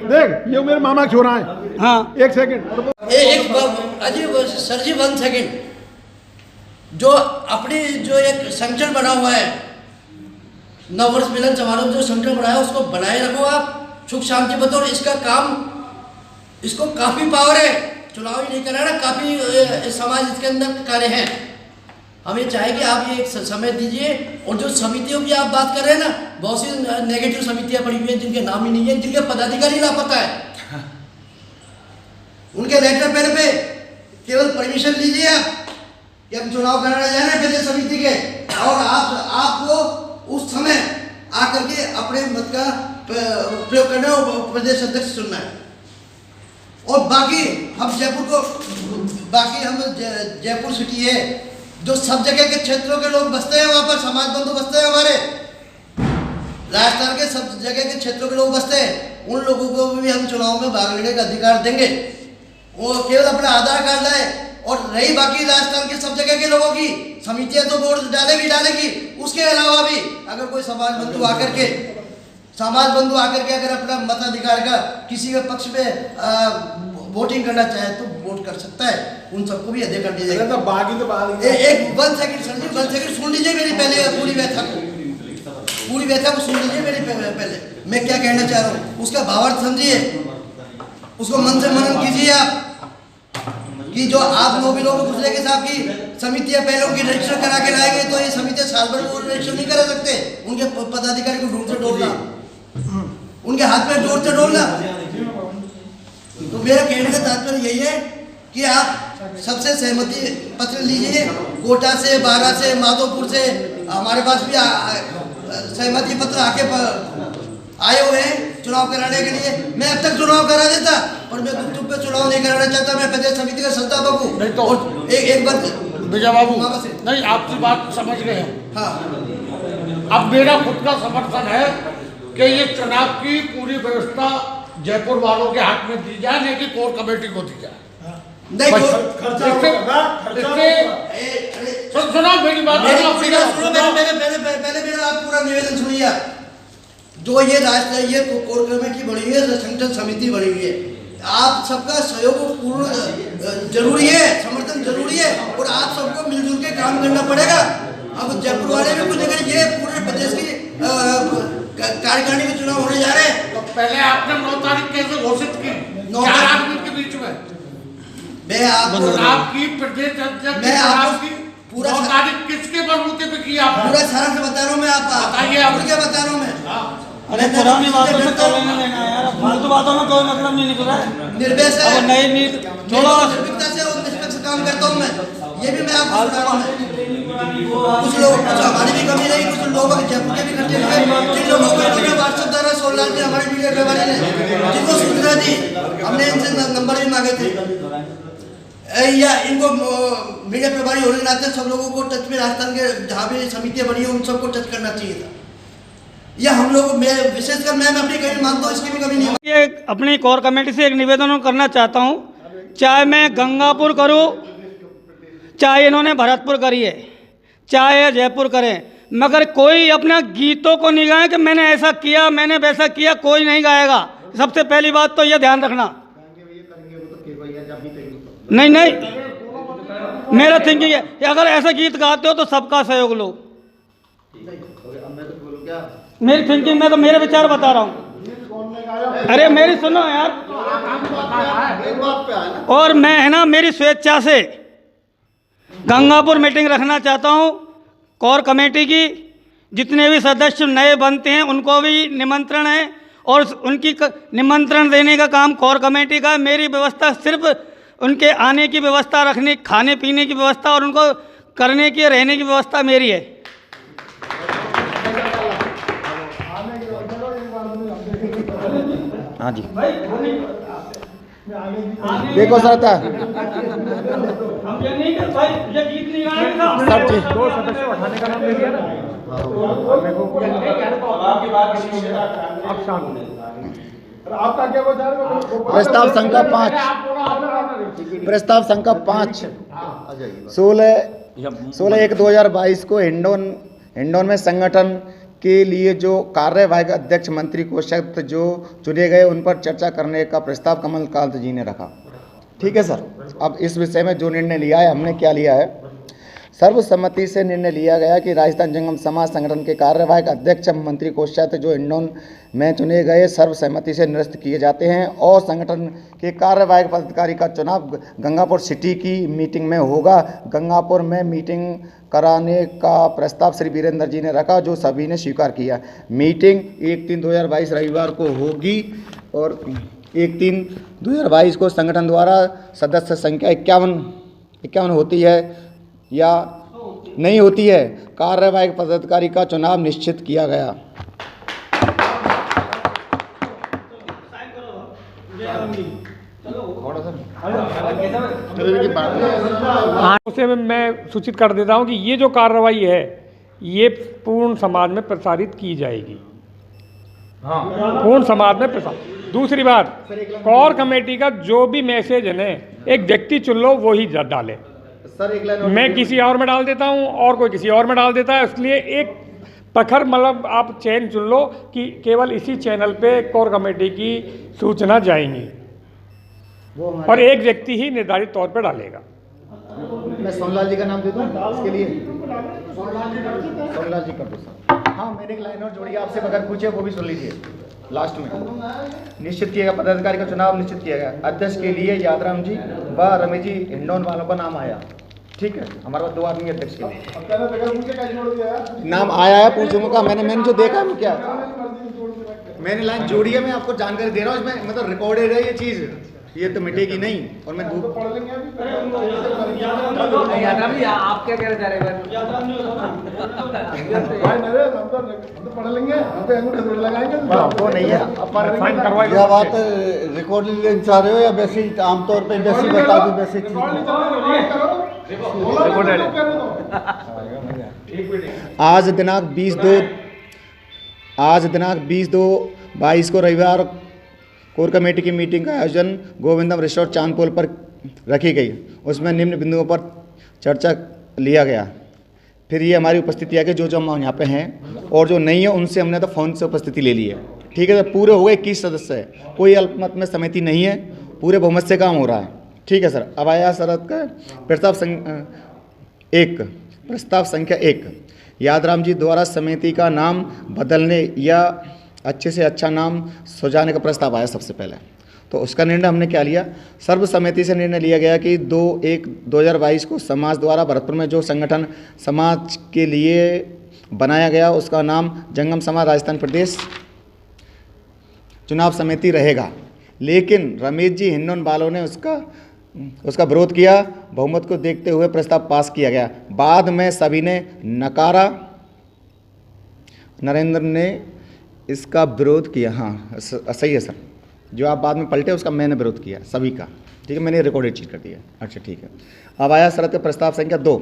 देख ये मेरे मामा छोरा है। हाँ एक सेकंड अजी सर जी 1 सेकंड, जो अपनी जो एक संगठन बना हुआ है नववर्ष मिलन समारोह, जो संगठन बनाया उसको बनाए रखो आप सुख शांति बतौर। इसका काम, इसको काफी पावर है, चुनाव ही नहीं कराना, काफी समाज इसके अंदर कार्य हैं। हमें चाहे कि आप ये एक समय दीजिए। और जो समितियों की आप बात कर रहे हैं ना, बहुत सी नेगेटिव समितियां पड़ी हुई हैं जिनके नाम ही नहीं है, जिनके पदाधिकारी लापता है। उनके लेटर पैड पे केवल परमिशन लीजिए आप कि हम चुनाव कराने जा रहे हैं प्रदेश समिति के, और आपको उस समय आकर के अपने मत का प्रयोग करना है और प्रदेश अध्यक्ष चुनना है। और बाकी हम जयपुर को, बाकी हम जयपुर सिटी है जो सब जगह के क्षेत्रों के लोग बसते हैं, वहाँ पर समाज बंधु बसते हैं, हमारे राजस्थान के सब जगह के क्षेत्रों के लोग बसते हैं। उन लोगों को भी हम चुनाव में भाग लेने का अधिकार देंगे। वो केवल अपना आधार कार्ड लाए। और रही बाकी राजस्थान के सब जगह के लोगों की, समितियां तो वोट डालेगी। उसके अलावा भी अगर कोई समाज बंधु आकर के अगर अपना मताधिकार का किसी के पक्ष में वोटिंग करना चाहे तो वोट कर सकता है। उन सबको भी अधिकार दिया जाएगा। एक 1 सेकंड सर जी, 1 सेकंड सुन लीजिए मेरी पहले पूरी व्यथा को सुन लीजिए मेरी पहले मैं क्या कहना चाह रहा हूँ, उसका भावार्थ समझिए, उसको मन से मनन कीजिए आप कि जो आप नोबिलों में गुजरे के साहब की समितियां पहले उनकी रजिस्टर करा के लाएंगे तो ये समितियां साल भर वो रजिस्टर नहीं करा सकते। उनके पदाधिकारी को ढूंढ से डोलना, उनके हाथ में जोर से डोलना। तो मेरा कहने का तात्पर्य यही है कि आप सबसे सहमति पत्र लीजिए, कोटा से, बारा से, माधोपुर से। हमारे पास भी सहमति पत्र आए हुए हैं चुनाव कराने के लिए। मैं अब तक चुनाव करा देता, और मैं गुपचुप पे चुनाव नहीं कराना चाहता। मैं प्रदेश समिति का संस्थापक हूँ। नहीं तो एक बार विजय बाबू, नहीं आपकी बात समझ गए हम। हाँ, अब मेरा खुद का समर्थन है कि ये चुनाव की पूरी व्यवस्था जयपुर वालों के हाथ में दी जाए, नहीं कि कोर कमेटी को दी जाए। नहीं सुना मेरी बात, पहले मेरा आप पूरा निवेदन सुनिए। जो ये ये कोर कमेटी बनी हुई है, संगठन समिति बनी हुई है, आप सबका सहयोग पूर्ण जरूरी है, समर्थन जरूरी है। और आप सबको मिलजुल के काम करना पड़ेगा। अब जयपुर वाले भी कुछ नहीं, ये पूरे प्रदेश की कार्यकारिणी के चुनाव होने जा रहे हैं। तो पहले आपने 9 तारीख कैसे घोषित की? 9 तारीख के बीच में मैं आपकी प्रदेश अध्यक्ष पूरा 9 तारीख किसके बलबूते पे किया? पूरा सारा से बता रहा हूँ मैं, आप बताइए। आप क्या बता रहा हूँ मैं? अरे पुरानी बातों में कोई लेना देना है यार, फालतू बातों में कोई मतलब नहीं निकल रहा है। निर्भय से नई छोड़ो, निर्भीकता से और निष्पक्ष काम करता हूँ मैं। ये भी मैं आपको बता रहा हूँ। कुछ लोग, हमारी भी कमी रही, कुछ लोगों के जयपुर के भी इकट्ठे हुए, जिन लोगों को व्हाट्सएप द्वारा 16 ने हमारे मीडिया प्रभारी ने जिनको सूचना दी, हमने इनसे नंबर भी मांगे थे, या इनको मीडिया प्रभारी होने के नाते सब लोगों को टच में, राजस्थान के जहाँ भी समितियाँ बनी है उन सबको टच करना चाहिए था। या हम लोग, मैं विशेषकर मैं अपनी कमी मानता हूँ, इसकी भी कमी नहीं है। ये अपनी कोर कमेटी से एक निवेदन करना चाहता हूँ, चाहे मैं गंगापुर करूँ, चाहे इन्होंने भरतपुर करी है, चाहे जयपुर करें, मगर कोई अपना गीतों को नहीं गाए कि मैंने ऐसा किया, मैंने वैसा किया, कोई नहीं गाएगा। सबसे पहली बात तो ये ध्यान रखना। नहीं, मेरा थिंकिंग है कि अगर ऐसा गीत गाते हो तो सबका सहयोग लो। मेरी थिंकिंग में तो मेरे विचार बता रहा हूँ। अरे मेरी सुनो यार, और मैं है ना मेरी स्वेच्छा से गंगापुर मीटिंग रखना चाहता हूँ कोर कमेटी की। जितने भी सदस्य नए बनते हैं उनको भी निमंत्रण है, और उनकी निमंत्रण देने का काम कोर कमेटी का है। मेरी व्यवस्था सिर्फ उनके आने की व्यवस्था, रखने खाने पीने की व्यवस्था और उनको करने की रहने की व्यवस्था मेरी है। हाँ जी, देखो सर था सर जी, 2 सदस्य उठाने का नाम ले दिया ना। आपका क्या विचार है? प्रस्ताव संख्या 5, प्रस्ताव संख्या 5 16/1/2022 को हिंडौन में संगठन के लिए जो कार्यवाहक अध्यक्ष मंत्री कोषाध्यक्ष जो चुने गए उन पर चर्चा करने का प्रस्ताव कमलकांत जी ने रखा। ठीक है सर। अब इस विषय में जो निर्णय लिया है, हमने क्या लिया है, सर्वसम्मति से निर्णय लिया गया कि राजस्थान जंगम समाज संगठन के कार्यवाहक अध्यक्ष मंत्री कोषाध्यक्ष जो हिंडौन में चुने गए सर्वसम्मति से निरस्त किए जाते हैं और संगठन के कार्यवाहक पदाधिकारी का चुनाव गंगापुर सिटी की मीटिंग में होगा। गंगापुर में मीटिंग कराने का प्रस्ताव श्री वीरेंद्र जी ने रखा, जो सभी ने स्वीकार किया। मीटिंग 1/3/2022 रविवार को होगी और 1/3/2022 को संगठन द्वारा सदस्य संख्या 51 होती है या नहीं होती है, कार्यवाहक पदाधिकारी का चुनाव निश्चित किया गया। उसे मैं सूचित कर देता हूं कि ये जो कार्रवाई है ये पूर्ण समाज में प्रसारित की जाएगी। पूर्ण समाज में प्रसारित। दूसरी बात, कोर कमेटी का जो भी मैसेज है एक व्यक्ति चुन लो वो ही डाले। मैं किसी और में डाल देता हूं और कोई किसी और में डाल देता है, इसलिए एक प्रखर मतलब आप चैन चुन लो कि केवल इसी चैनल पे कोर कमेटी की सूचना जाएंगी और एक व्यक्ति ही निर्धारित तौर पर डालेगा। मैं सोनलाल जी का नाम दे दूं इसके लिए? सोनलाल जी कर दो सर। हाँ, मैंने एक लाइन और जोड़ी आपसे बगैर पूछे, वो भी सुन लीजिए। लास्ट में निश्चित किया गया पदाधिकारी का चुनाव निश्चित किया गया। अध्यक्ष के लिए यादराम जी व रमेश जी हिंडौन वालों का नाम आया। ठीक है, हमारे पास 2 आदमी अध्यक्ष के लिए नाम आया है। पूछूंगा मैंने जो देखा है क्या, मैंने लाइन जोड़ी है, मैं आपको जानकारी दे रहा हूँ। इसमें मतलब रिकॉर्डेड है ये चीज़, ये तो मिटेगी नहीं। और मैं आप क्या कहना चाह रहे हैं? पढ़ लेंगे, हम पे अंगूठे थोड़ी लगाएंगे। वो नहीं है, साइन करवाई। क्या बात रिकॉर्डिंग लेना चाह रहे हो या वैसे आमतौर पे वैसे बता दो? वैसे आज दिनांक 20/2/22 को रविवार कोर कमेटी की मीटिंग का आयोजन गोविंदम रिसोर्ट चांदपोल पर रखी गई। उसमें निम्न बिंदुओं पर चर्चा लिया गया। फिर ये हमारी उपस्थिति है कि जो हम यहाँ पे हैं और जो नहीं है उनसे हमने तो फ़ोन से उपस्थिति ले ली है। ठीक है, तो पूरे हो गए 21 सदस्य है, कोई अल्पमत में समिति नहीं है, पूरे बहुमत से काम हो रहा है। ठीक है सर। अब आया शरत का प्रस्ताव संख्या 1 यादराम जी द्वारा समिति का नाम बदलने या अच्छे से अच्छा नाम सुझाने का प्रस्ताव आया सबसे पहले। तो उसका निर्णय हमने क्या लिया, सर्वसम्मति से निर्णय लिया गया कि 2/1/2022 को समाज द्वारा भरतपुर में जो संगठन समाज के लिए बनाया गया उसका नाम जंगम समाज राजस्थान प्रदेश चुनाव समिति रहेगा। लेकिन रमेश जी हिंडौन वालों ने उसका विरोध किया। बहुमत को देखते हुए प्रस्ताव पास किया गया। बाद में सभी ने नकारा। नरेंद्र ने इसका विरोध किया। हाँ सही है सर, जो आप बाद में पलटे उसका मैंने विरोध किया सभी का। ठीक है, मैंने रिकॉर्डेड चीज कर दिया। अच्छा ठीक है। अब आया शरत का प्रस्ताव संख्या 2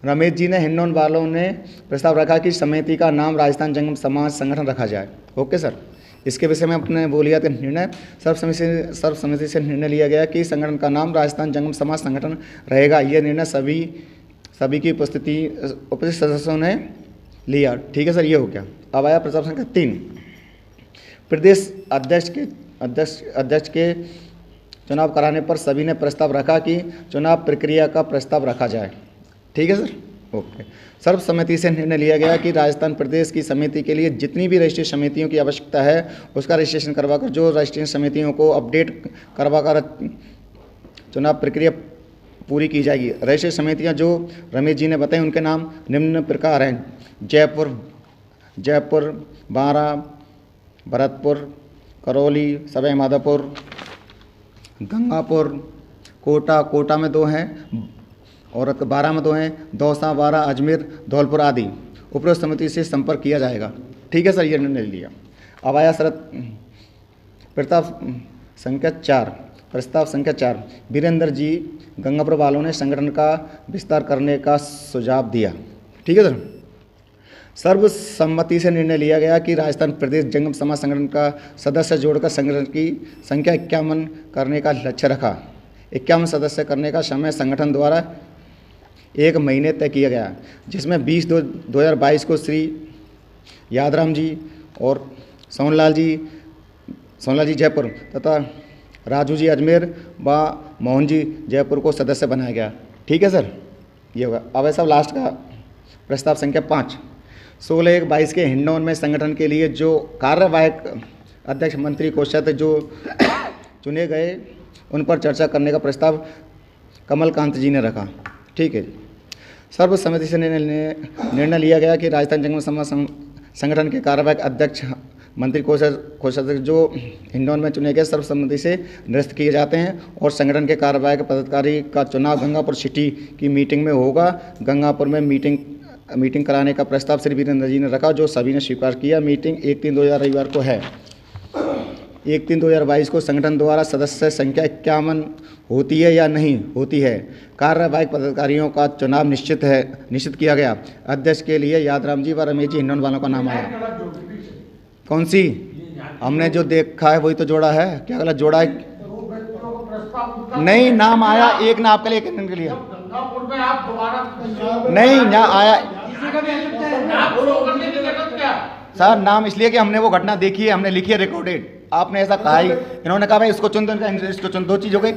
रमेश जी ने हिंडौन वालों ने प्रस्ताव रखा कि समिति का नाम राजस्थान जंगम समाज संगठन रखा जाए। Okay sir. इसके विषय में अपने वो लिया था निर्णय, सर्वसम्मति से निर्णय लिया गया कि संगठन का नाम राजस्थान जंगम समाज संगठन रहेगा। यह निर्णय सभी की उपस्थित सदस्यों ने लिया। ठीक है सर, ये हो गया। अब आया प्रस्ताव संख्या 3 प्रदेश अध्यक्ष के चुनाव कराने पर सभी ने प्रस्ताव रखा कि चुनाव प्रक्रिया का प्रस्ताव रखा जाए। ठीक है सर, ओके। सर्वसम्मति से निर्णय लिया गया कि राजस्थान प्रदेश की समिति के लिए जितनी भी रजिस्ट्रेशन समितियों की आवश्यकता है उसका रजिस्ट्रेशन करवाकर जो रजिस्ट्रेशन समितियों को अपडेट करवाकर चुनाव प्रक्रिया पूरी की जाएगी। रजिस्ट्रेशन समितियां जो रमेश जी ने बताई उनके नाम निम्न प्रकार हैं: जयपुर, बारा, भरतपुर, करौली, सवाई माधोपुर, गंगापुर, कोटा में 2 हैं और 12 में 2 हैं, दौसा, बारा, अजमेर, धौलपुर आदि। उपरोक्त समिति से संपर्क किया जाएगा। ठीक है सर, ये निर्णय लिया। अब आया शरत प्रस्ताव संख्या 4 वीरेंद्र जी गंगापुर वालों ने संगठन का विस्तार करने का सुझाव दिया। ठीक है सर। सर्वसम्मति से निर्णय लिया गया कि राजस्थान प्रदेश जंगम समाज संगठन का सदस्य जोड़कर संगठन की संख्या 51 करने का लक्ष्य रखा। 51 सदस्य करने का समय संगठन द्वारा 1 महीने तय किया गया, जिसमें 20/2/2022 को श्री यादराम जी और सोनलाल जी जयपुर तथा राजू जी अजमेर व मोहन जी जयपुर को सदस्य बनाया गया। ठीक है सर, ये होगा। अब है साहब लास्ट का प्रस्ताव संख्या 5, 16/1/22 के हिंडौन में संगठन के लिए जो कार्यवाहक अध्यक्ष मंत्री कोषाध्यक्ष जो चुने गए उन पर चर्चा करने का प्रस्ताव कमलकांत जी ने रखा। ठीक है, सर्वसम्मति से निर्णय लिया गया कि राजस्थान जंगम समाज संगठन के कार्यवाहक अध्यक्ष मंत्री कोषाध्यक्ष जो हिंडौन में चुने गए सर्वसम्मति से निरस्त किए जाते हैं और संगठन के कार्यवाहक पदाधिकारी का चुनाव गंगापुर सिटी की मीटिंग में होगा। गंगापुर में मीटिंग कराने का प्रस्ताव श्री वीरेंद्र जी ने रखा, जो सभी ने स्वीकार किया। मीटिंग 1/3/2000 रविवार को है। 1/3/2022 को संगठन द्वारा सदस्य संख्या 51 होती है या नहीं होती है। कार्यवाहक पदाधिकारियों का चुनाव निश्चित किया गया। अध्यक्ष के लिए यादराम जी व रमेश जी हिंडौन वालों का नाम आया। कौन सी? हमने जो देखा है वही तो जोड़ा है। क्या गलत जोड़ा है? नहीं, नाम आया एक ना आपके लिए एक के लिए नहीं ना आया सर। नाम इसलिए कि हमने वो घटना देखी है, हमने लिखी है रिकॉर्डेड। आपने ऐसा कहा ही, इन्होंने कहा भाई इसको चुन दो, इसको चुन, 2 चीज हो गई।